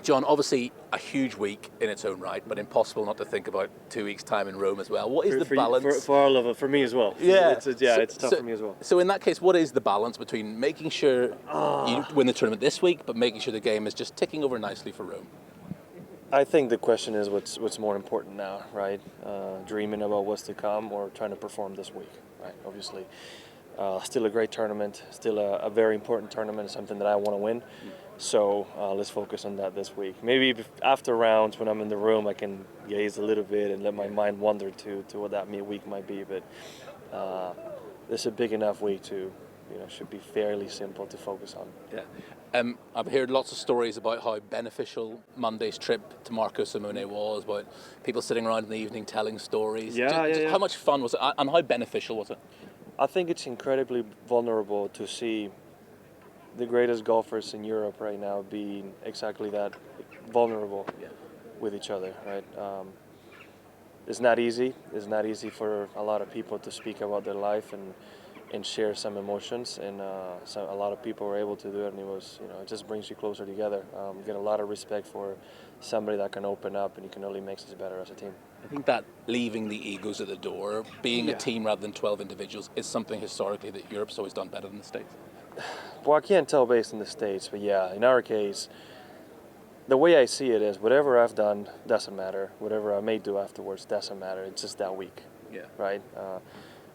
Jon, obviously a huge week in its own right, but impossible not to think about 2 weeks' time in Rome as well. What is the balance? For all of it, for me as well. Yeah, it's tough for me as well. So in that case, what is the balance between making sure you win the tournament this week, but making sure the game is just ticking over nicely for Rome? I think the question is what's more important now, right? Dreaming about what's to come or trying to perform this week, right? Obviously, still a great tournament, still a very important tournament, something that I want to win. So let's focus on that this week. Maybe after rounds, when I'm in the room, I can gaze a little bit and let my mind wander to what that week might be. But this is a big enough week to, should be fairly simple to focus on. Yeah. I've heard lots of stories about how beneficial Monday's trip to Marco Simone was, about people sitting around in the evening telling stories. Yeah. How much fun was it, and how beneficial was it? I think it's incredibly vulnerable to see the greatest golfers in Europe right now being exactly that, vulnerable with each other, right? It's not easy. It's not easy for a lot of people to speak about their life and share some emotions, and so a lot of people were able to do it, and it just brings you closer together. Get a lot of respect for somebody that can open up, and you can only make us better as a team. I think that leaving the egos at the door, being a team rather than 12 individuals, is something historically that Europe's always done better than the States. Well, I can't tell based on the States, but yeah, in our case, the way I see it is whatever I've done doesn't matter. Whatever I may do afterwards doesn't matter. It's just that week, right?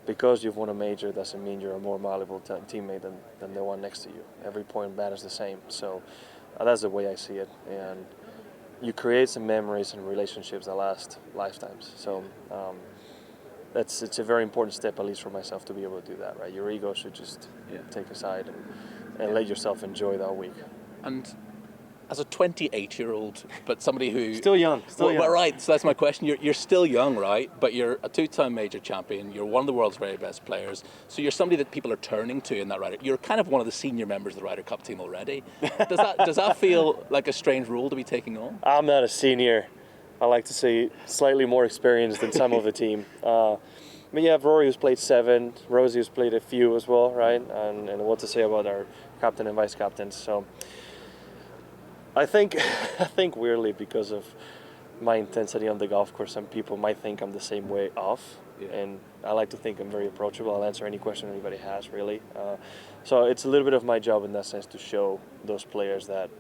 Because you've won a major doesn't mean you're a more valuable teammate than the one next to you. Every point matters the same. So that's the way I see it. And you create some memories and relationships that last lifetimes. So it's a very important step, at least for myself, to be able to do that, right? Your ego should just take aside and let yourself enjoy that week. And as a 28-year-old, but somebody who... Still young. Well, right, so that's my question. You're still young, right? But you're a two-time major champion. You're one of the world's very best players. So you're somebody that people are turning to in that Ryder. You're kind of one of the senior members of the Ryder Cup team already. Does that feel like a strange role to be taking on? I'm not a senior. I like to say slightly more experienced than some of the team. But you have Rory, who's played 7, Rosie, who's played a few as well, right? And what to say about our captain and vice captains. So I think weirdly, because of my intensity on the golf course, some people might think I'm the same way off. And I like to think I'm very approachable. I'll answer any question anybody has, really. So it's a little bit of my job in that sense to show those players that,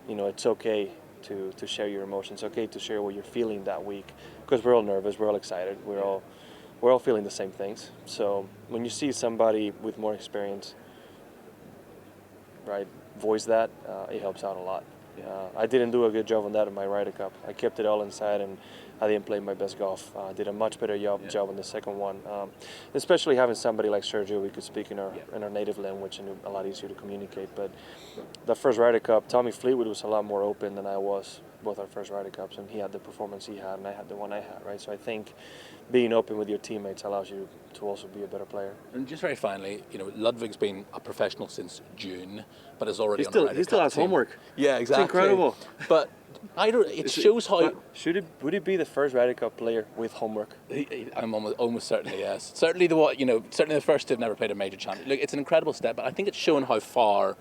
it's okay to share your emotions. It's okay to share what you're feeling that week, because we're all nervous, we're all excited, we're all feeling the same things. So when you see somebody with more experience, right, voice that, it helps out a lot. I didn't do a good job on that in my Ryder Cup. I kept it all inside, and I didn't play my best golf. I did a much better job on the second one, especially having somebody like Sergio. We could speak in our native language, and a lot easier to communicate. But the first Ryder Cup, Tommy Fleetwood was a lot more open than I was, both our first Ryder Cups, and he had the performance he had, and I had the one I had, right? So I think being open with your teammates allows you to also be a better player. And just very finally, Ludwig's been a professional since June, but is already he still has homework. Yeah, exactly. It's incredible. But it shows how... Would he be the first Ryder Cup player with homework? I'm almost certainly, yes. Certainly the first to have never played a major champion. Look, it's an incredible step, but I think it's shown how far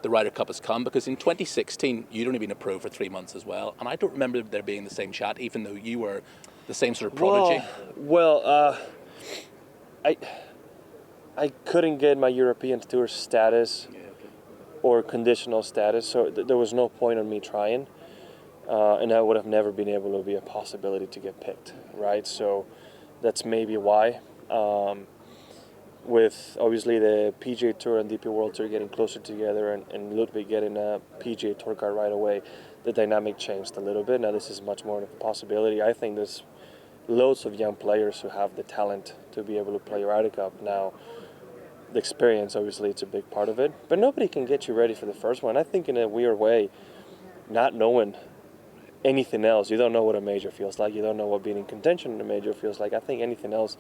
the Ryder Cup has come, because in 2016 you'd only been a pro for 3 months as well, and I don't remember there being the same chat, even though you were the same sort of prodigy. I couldn't get my European Tour status or conditional status, so there was no point in me trying, and I would have never been able to be a possibility to get picked, right? So that's maybe why. With obviously the PGA Tour and DP World Tour getting closer together, and Ludwig getting a PGA Tour card right away, the dynamic changed a little bit. Now this is much more of a possibility. I think there's loads of young players who have the talent to be able to play Ryder Cup. Now, the experience, obviously, it's a big part of it, but nobody can get you ready for the first one. I think in a weird way, not knowing anything else, you don't know what a major feels like, you don't know what being in contention in a major feels like. I think anything else,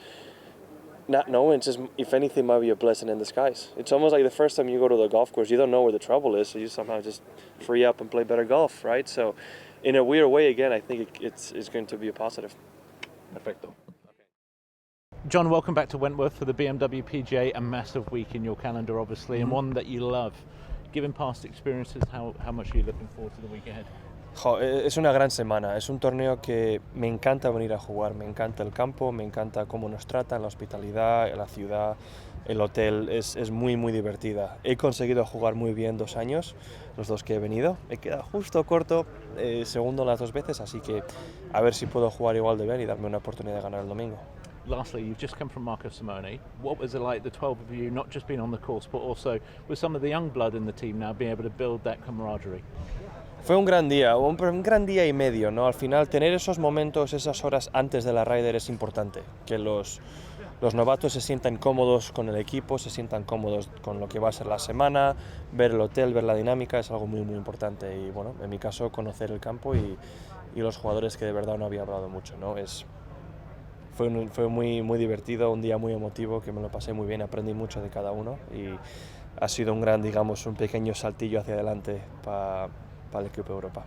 not knowing, just, if anything, might be a blessing in disguise. It's almost like the first time you go to the golf course, you don't know where the trouble is, so you somehow just free up and play better golf, right? So in a weird way, again, I think it's going to be a positive. Perfecto. Jon, welcome back to Wentworth for the BMW PGA, a massive week in your calendar, obviously, and one that you love. given past experiences, how much are you looking forward to the week ahead? Es una gran semana, es un torneo que me encanta venir a jugar, me encanta el campo, me encanta cómo nos tratan, la hospitalidad, la ciudad, el hotel, es muy divertida. He conseguido jugar muy bien 2 años, los 2 que he venido, he quedado justo corto, segundo las 2 veces, así que a ver si puedo jugar igual de bien y darme una oportunidad de ganar el domingo. Lastly, you've just come from Marco Simone. What was it like, the 12 of you, not just being on the course, but also with some of the young blood in the team now, being able to build that camaraderie? Fue un gran día, un gran día y medio, ¿no? Al final, tener esos momentos, esas horas antes de la Ryder es importante, que los novatos se sientan cómodos con el equipo, se sientan cómodos con lo que va a ser la semana, ver el hotel, ver la dinámica, es algo muy importante. Y bueno, en mi caso, conocer el campo y los jugadores que de verdad no había hablado mucho, ¿no? Fue muy divertido, un día muy emotivo, que me lo pasé muy bien, aprendí mucho de cada uno y ha sido un pequeño saltillo hacia adelante para el equipo de Europa.